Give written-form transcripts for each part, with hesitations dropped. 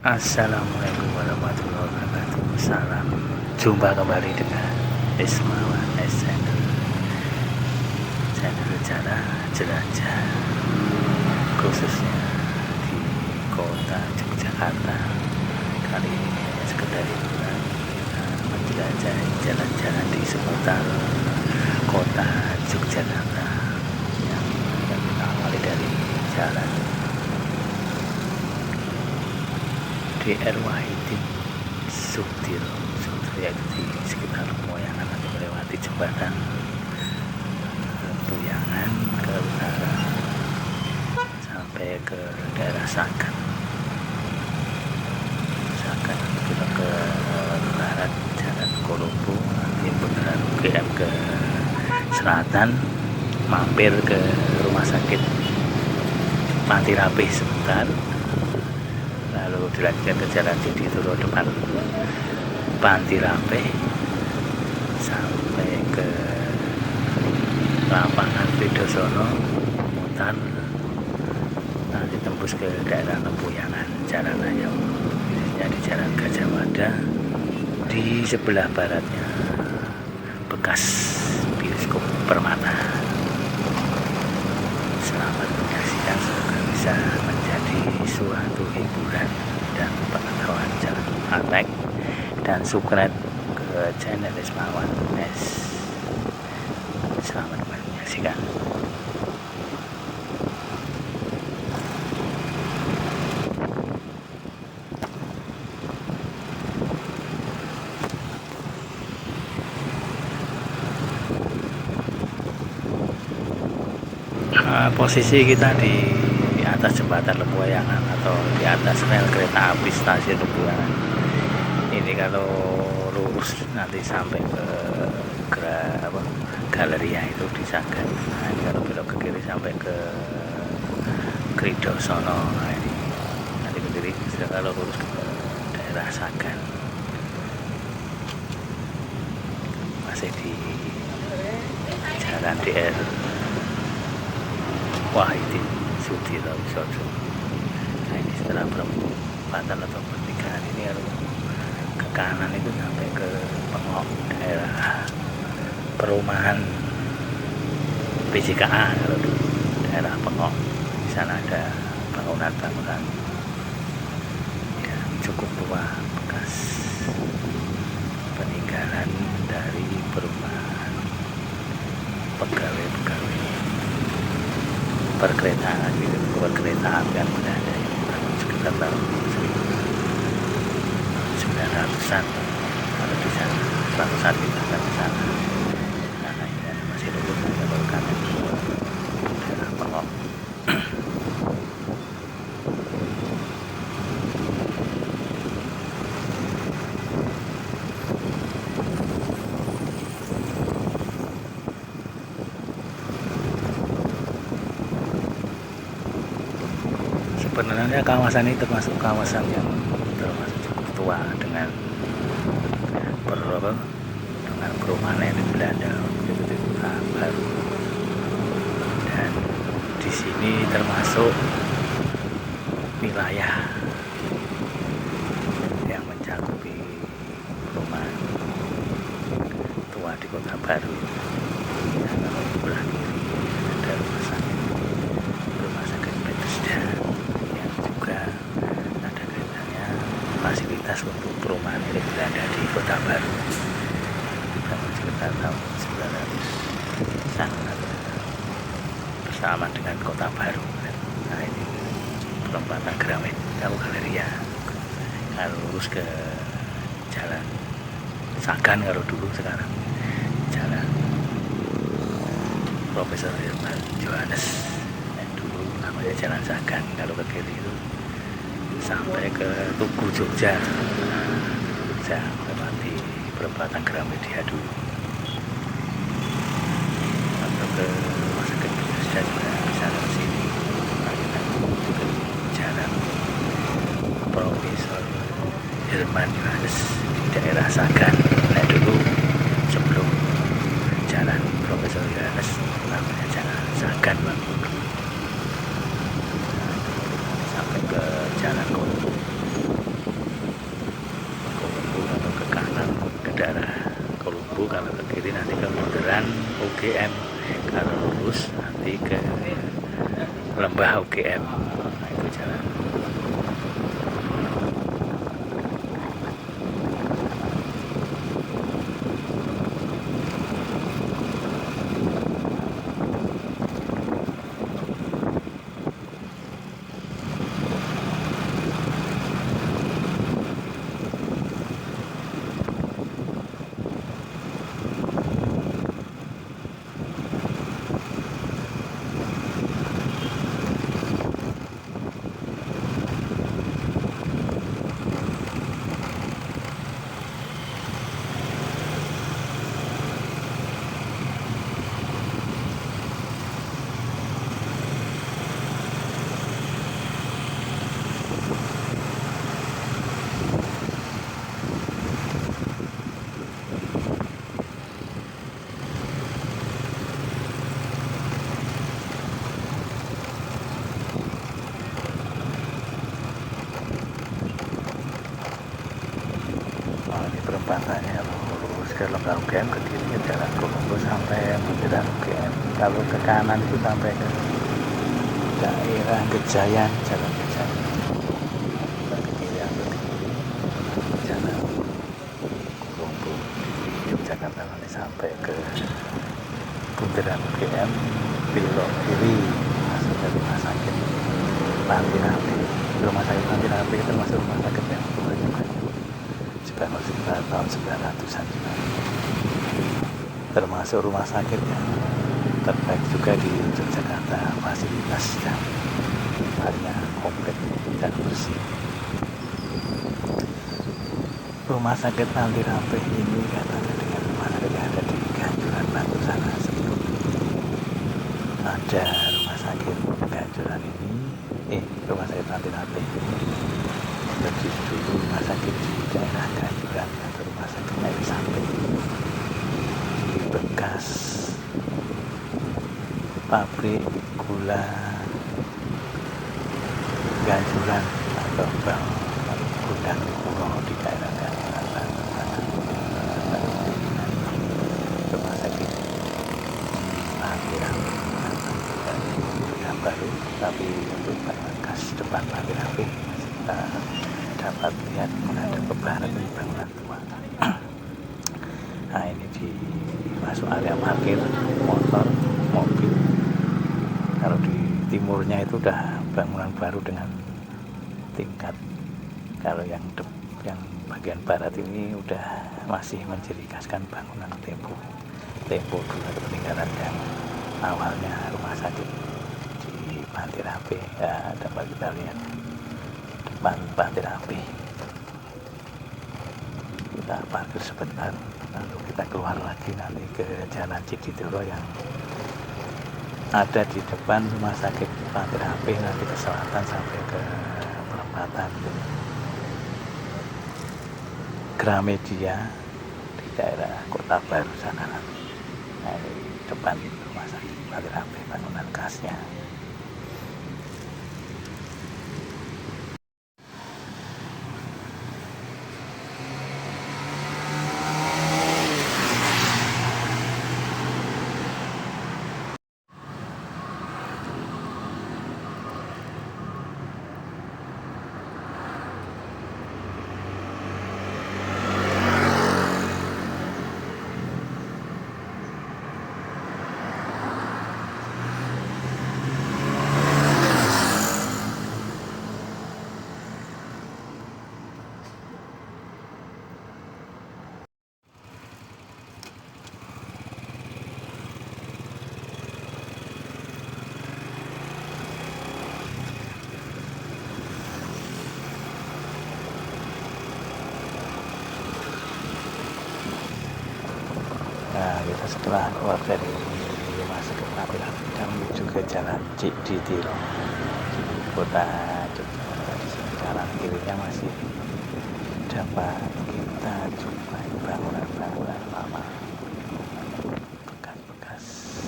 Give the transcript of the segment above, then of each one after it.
Assalamualaikum warahmatullahi wabarakatuh. Salam jumpa kembali dengan Ismawan Channel, channel cara jelajah khususnya di kota Yogyakarta. Kali ini sekedar liburan, kita menjelajah jalan-jalan di seputar kota Yogyakarta yang kita awali dari jalan DR Wahidin Sudiro, yaitu di sekitar Moyangan atau melewati jembatan Puyangan ke utara sampai ke daerah Sagan, kita ke barat jalan Kolombo, nanti bundaran UGM ke selatan, mampir ke rumah sakit Mati Rapih sebentar, lalu dilanjutkan ke jalan Joditoro depan Panti Rapih sampai ke lapangan Widosono, mutar nanti tembus ke daerah Lempuyangan, Jalan Ayam, di Jalan Gajah Mada, di sebelah baratnya bekas bioskop Permata. Selamat menyaksikan, semoga bisa menjadi suatu hiburan dan pengetahuan. Jangan lupa like dan subscribe ke channel Ismawan S. Selamat menyaksikan. Posisi kita di atas jembatan Lempuyangan atau di atas rel kereta api stasiun Lempuyangan. Ini kalau lurus nanti sampai ke Galeria itu di Sagan. Nah, ini kalau belok ke kiri sampai ke Kridosono. Nah, ini nanti ke kiri, kalau lurus ke daerah Sagan. Masih di jalan DR Wahidin Sudiro. Nah, ini setelah perempatan atau pertigaan ini harus ke kanan itu sampai ke Pengok, daerah perumahan PJKA. Kalau di daerah Pengok, di sana ada bangunan-bangunan yang cukup tua, bekas peninggalan dari perumahan pegawai-pegawai perkeretaan gitu, perkeretaan kan udah ada sekitar tahun 1900-an kalau di sana 100-an kita akan ke sana. Karena ini masih lulus kalau kami daerah Pengok. Sebenarnya kawasan ini termasuk kawasan yang termasuk cukup tua dengan perumahan yang di Belanda itu baru, dan di sini termasuk wilayah yang mencakupi perumahan tua di Kota Baru. Kalau di sebelah kiri ada rumah sakit Bethesda yang juga ada kaitannya fasilitas untuk perumahan milik Belanda di Kota Baru sekitar tahun 1900-an bersama dengan Kota Baru. Nah, ini perempatan Gramit atau Galeria. Kalau lurus ke jalan Sagan kalau dulu, sekarang jalan Profesor Herman Johannes. Dulu namanya Jalan Sagan. Kalau ke kiri itu sampai ke Tugu Jogja, melewati perempatan Gramedia dulu, atau ke rumah sakit Bethesda juga bisa ke sini. Kita ke jalan Profesor Herman Johannes di daerah Sagan. Nah, dulu sebelum jalan Profesor Johannes namanya Jalan Sagan, Bang. Sampai ke jalan Kolombo. kiri nanti ke Modern UGM, kalau lurus nanti ke Lembah UGM. Nah, itu jalan. Perempatnya lurus ke Lembah UGM, ke kiri ke Jalan Kolombo sampai Modern UGM. Kalau ke kanan itu sampai ke daerah Gejayan, Jalan Gejayan. Ke kiri ambil ke kiri, Jalan Kolombo di Yogyakarta, nanti sampai ke Bundaran UGM, belok kiri masuk ke rumah sakit Panti Napi. Rumah sakit Panti Napi itu termasuk rumah sakit yang tua juga, bangun sekitar tahun 900-an juga, termasuk rumah sakit yang terbaik juga di Yogyakarta, fasilitas dan hanya komplit dan bersih. Rumah sakit Panti Rapih ini katanya dengan rumah sakit yang ada di Ganjuran Batu sana, sebelum ada rumah sakit Ganjuran ini, rumah sakit Panti Rapih jadi dulu rumah sakit di daerah Ganjuran atau rumah sakit air sampai di bekas pabrik gula Ganjuran atau bang gudang Puro di daerah Ganjuran sana. Rumah sakit Panti yang baru, tapi untuk bekas depan Panti Rapih kita dapat lihat ada beberapa bangunan tua. Nah, ini di masuk area parkir motor, mobil. Kalau di timurnya itu udah bangunan baru dengan tingkat. Kalau yang bagian barat ini udah masih menciri khaskan bangunan tempo dulu atau peninggalan yang awalnya rumah sakit di Panti Rapih. Ya, dapat kita lihat Panti Rapih. Kita parkir sebentar, lalu kita keluar lagi nanti ke Jalan Ciditoro yang ada di depan rumah sakit Panti Rapih, nanti ke selatan sampai ke perempatan Gramedia di daerah Kota Baru sana nanti. Nah, ini depan rumah sakit Panti Rapih, bangunan khasnya. Nah, kita setelah keluar dari rumah sakit Panti Rapih dan menuju ke Jalan Ciditiro di kota Yogyakarta. Di sini kanan kirinya masih dapat kita jumpai bangunan-bangunan lama, bekas-bekas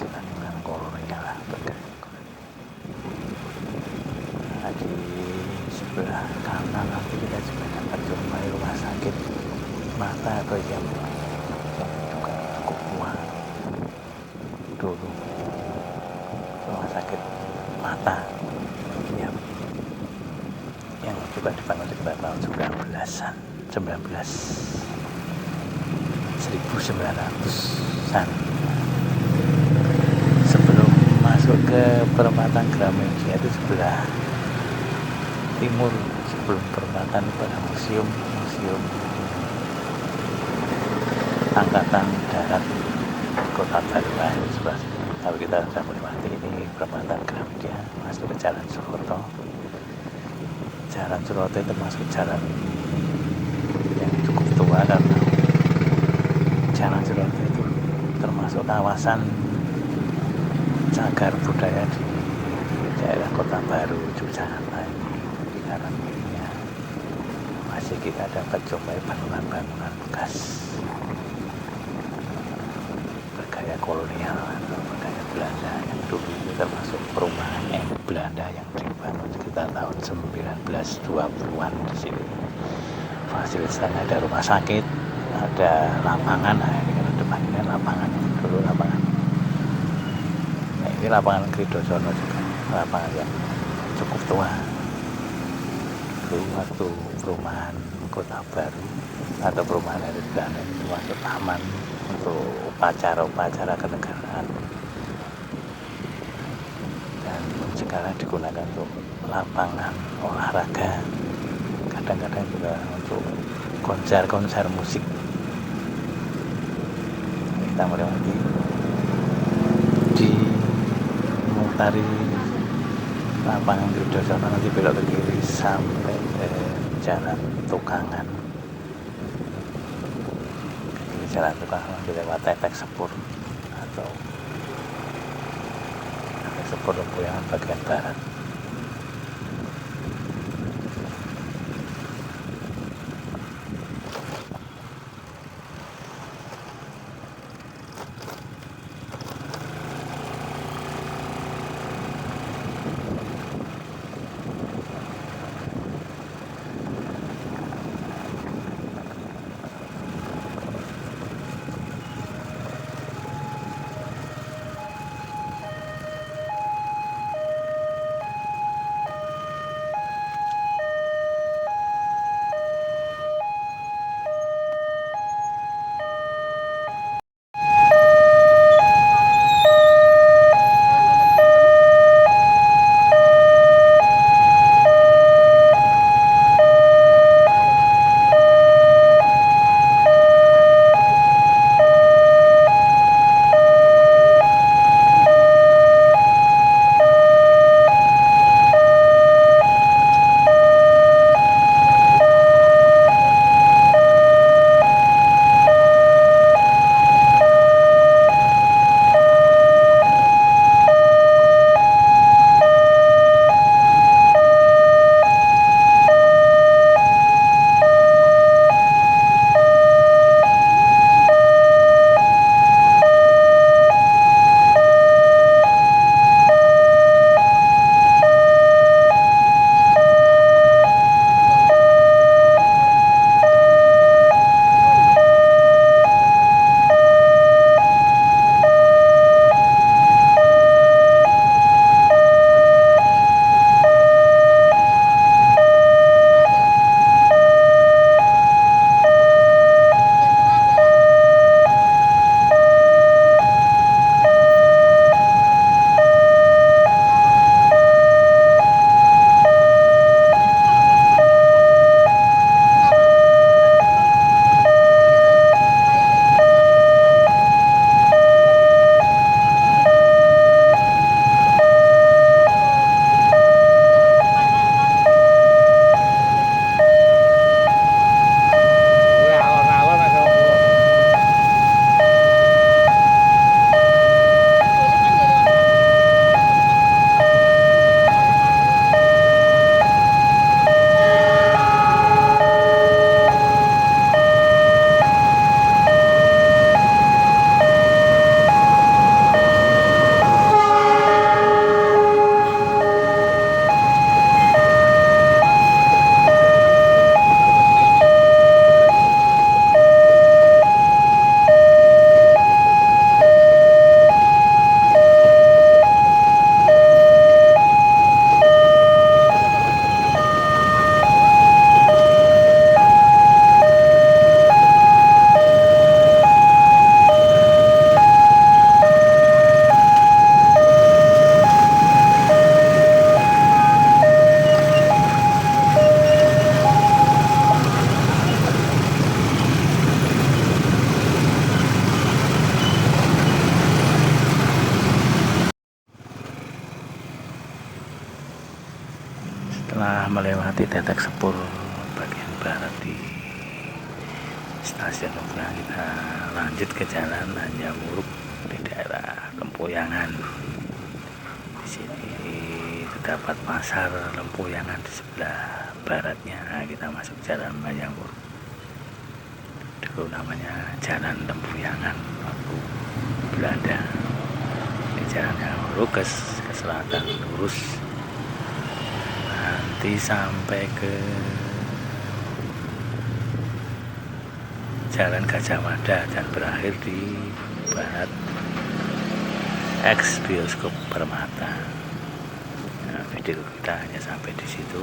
bangunan kolonial lah, Nah, di sebelah kanan nanti kita juga dapat jumpai rumah sakit mata atau yang zaman sekitar tahun 1900-an 1900-an sebelum masuk ke perempatan Gramedia itu sebelah timur, sebelum perempatan pada museum Angkatan Darat Kota Baru sebelah sini. Kalau kita sudah melewati ini perempatan Gramedia masuk ke Jalan Suroto. Jalan Suroto itu termasuk jalan yang cukup tua karena Jalan Suroto itu termasuk kawasan cagar budaya di daerah Kota Baru Yogyakarta ini. Karena masih kita dapat jumpai bangunan-bangunan bekas bergaya kolonial atau bergaya Belanda yang dulu itu termasuk perumahan Belanda yang dibangun sekitar tahun 1920-an di sini. Fasilitasnya ada rumah sakit, ada lapangan. Nah, ini kan depan ini lapangan, dulu lapangan. Nah, ini lapangan Kridosono juga, lapangan yang cukup tua. Dulu waktu perumahan Kota Baru atau perumahan dari Belanda itu masuk taman untuk upacara-upacara kenegaraan, dan sekarang digunakan untuk lapangan olahraga, kadang-kadang juga untuk konser musik. Kita melewati di mengutari lapangan Kridosono, nanti belok ke kiri sampai Jalan Tukangan. Ini Jalan Tukangan lewat Efek Sepur atau Efek Sepur Lempuyangan bagian barat. melewati Tetek Sepur bagian barat di stasiun Nubra. Kita lanjut ke jalan Anjamuruk di daerah Lempuyangan. Di sini terdapat pasar Lempuyangan di sebelah baratnya. Nah, kita masuk jalan Anjamuruk. Dulu namanya Jalan Lempuyangan waktu Belanda. Ini jalannya lurus ke selatan, lurus nanti sampai ke Jalan Gajah Mada dan berakhir di barat ex bioskop Permata. Nah, video kita hanya sampai di situ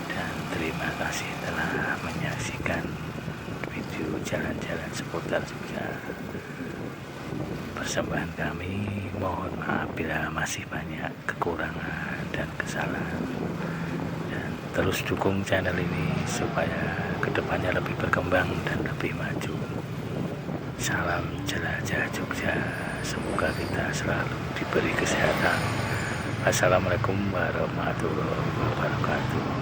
dan terima kasih telah menyaksikan video jalan-jalan seputar Jogja. Persembahan kami, mohon maaf bila masih banyak kekurangan dan kesalahan, dan terus dukung channel ini supaya kedepannya lebih berkembang dan lebih maju. Salam jelajah Jogja, semoga kita selalu diberi kesehatan. Assalamualaikum warahmatullahi wabarakatuh.